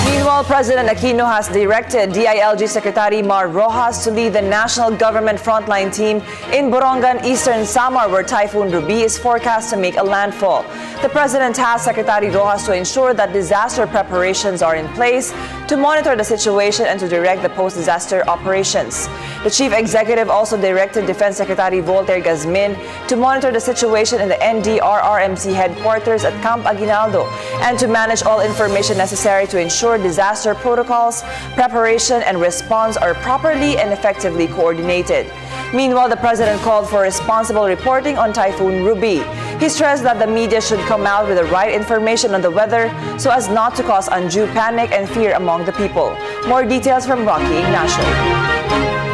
Meanwhile, President Aquino has directed DILG Secretary Mar Roxas to lead the national government frontline team in Borongan, Eastern Samar, where Typhoon Ruby is forecast to make a landfall. The President tasked Secretary Roxas to ensure that disaster preparations are in place, to monitor the situation and to direct the post-disaster operations. The Chief Executive also directed Defense Secretary Voltaire Gazmin to monitor the situation in the NDRRMC headquarters at Camp Aguinaldo and to manage all information necessary to ensure disaster protocols, preparation, and response are properly and effectively coordinated. Meanwhile, the President called for responsible reporting on Typhoon Ruby. He stressed that the media should come out with the right information on the weather so as not to cause undue panic and fear among the people. More details from Rocky Ignacio.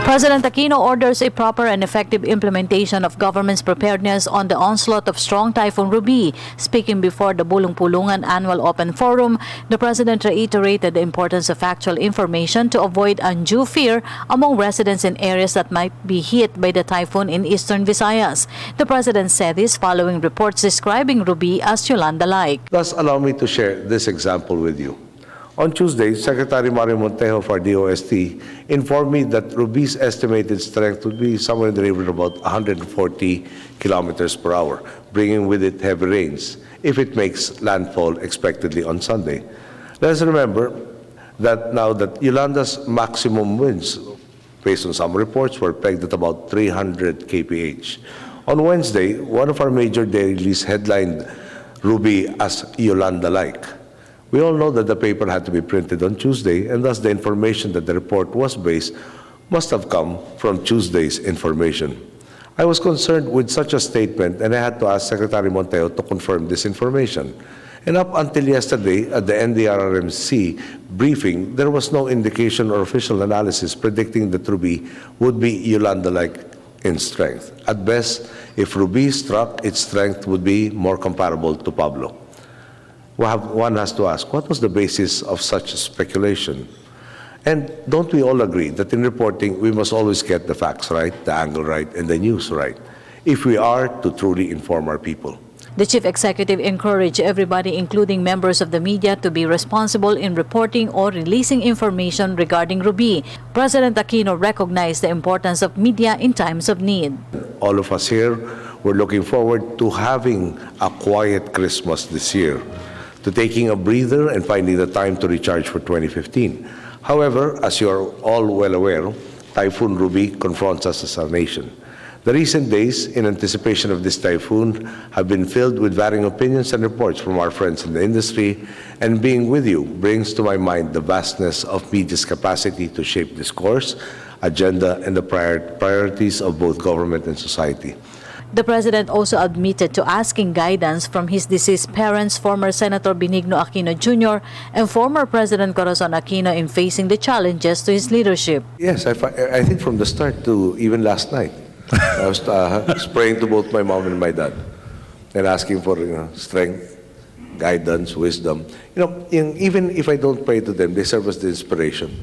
President Aquino orders a proper and effective implementation of government's preparedness on the onslaught of strong Typhoon Ruby. Speaking before the Bulong-Pulungan Annual Open Forum, the President reiterated the importance of factual information to avoid undue fear among residents in areas that might be hit by the typhoon in eastern Visayas. The President said this following reports describing Ruby as Yolanda-like. Thus, allow me to share this example with you. On Tuesday, Secretary Mario Montejo for DOST informed me that Ruby's estimated strength would be somewhere in the neighborhood of about 140 kilometers per hour, bringing with it heavy rains if it makes landfall expectedly on Sunday. Let us remember that now that Yolanda's maximum winds, based on some reports, were pegged at about 300 kph. On Wednesday, one of our major dailies headlined Ruby as Yolanda-like. We all know that the paper had to be printed on Tuesday, and thus the information that the report was based must have come from Tuesday's information. I was concerned with such a statement, and I had to ask Secretary Montejo to confirm this information. And up until yesterday, at the NDRRMC briefing, there was no indication or official analysis predicting that Ruby would be Yolanda-like in strength. At best, if Ruby struck, its strength would be more comparable to Pablo. One has to ask, what was the basis of such speculation? And don't we all agree that in reporting, we must always get the facts right, the angle right, and the news right, if we are to truly inform our people? The Chief Executive encouraged everybody, including members of the media, to be responsible in reporting or releasing information regarding Ruby. President Aquino recognized the importance of media in times of need. All of us here, we're looking forward to having a quiet Christmas this year, to taking a breather and finding the time to recharge for 2015. However, as you are all well aware, Typhoon Ruby confronts us as a nation. The recent days, in anticipation of this typhoon, have been filled with varying opinions and reports from our friends in the industry, and being with you brings to my mind the vastness of media's capacity to shape discourse, agenda, and the priorities of both government and society. The President also admitted to asking guidance from his deceased parents, former Senator Benigno Aquino Jr. and former President Corazon Aquino, in facing the challenges to his leadership. Yes, I think from the start to even last night, I was praying to both my mom and my dad and asking for strength, guidance, wisdom. Even if I don't pray to them, they serve as the inspiration.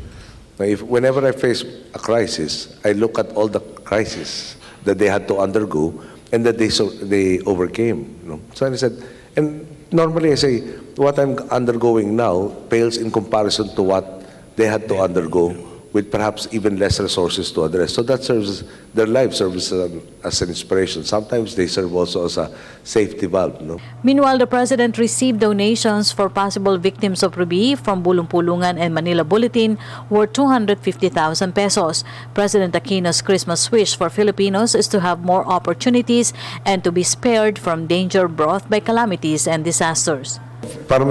Whenever I face a crisis, I look at all the crises that they had to undergo and that they overcame. So I said, and normally I say, what I'm undergoing now pales in comparison to what they had to undergo with perhaps even less resources to address. So that serves, their life serves as an inspiration. Sometimes they serve also as a safety valve. Meanwhile, the President received donations for possible victims of Ruby from Bulong-Pulungan and Manila Bulletin worth 250,000 pesos. President Aquino's Christmas wish for Filipinos is to have more opportunities and to be spared from danger brought by calamities and disasters. Para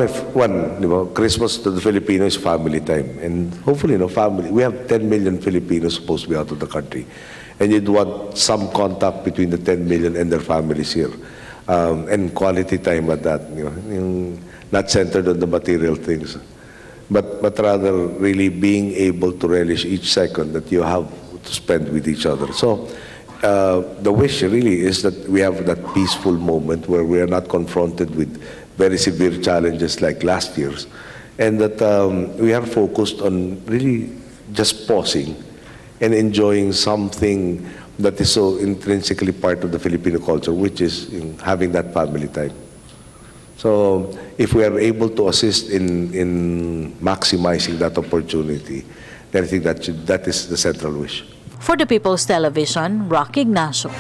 Christmas to the Filipinos, family time. And hopefully, family. We have 10 million Filipinos supposed to be out of the country. And you'd want some contact between the 10 million and their families here. And quality time at that. Not centered on the material things. But rather really being able to relish each second that you have to spend with each other. So, the wish really is that we have that peaceful moment where we are not confronted with very severe challenges like last year's, and that we are focused on really just pausing and enjoying something that is so intrinsically part of the Filipino culture, which is having that family time. So if we are able to assist in maximizing that opportunity, then I think that is the central wish. For the People's Television, Rock Ignacio.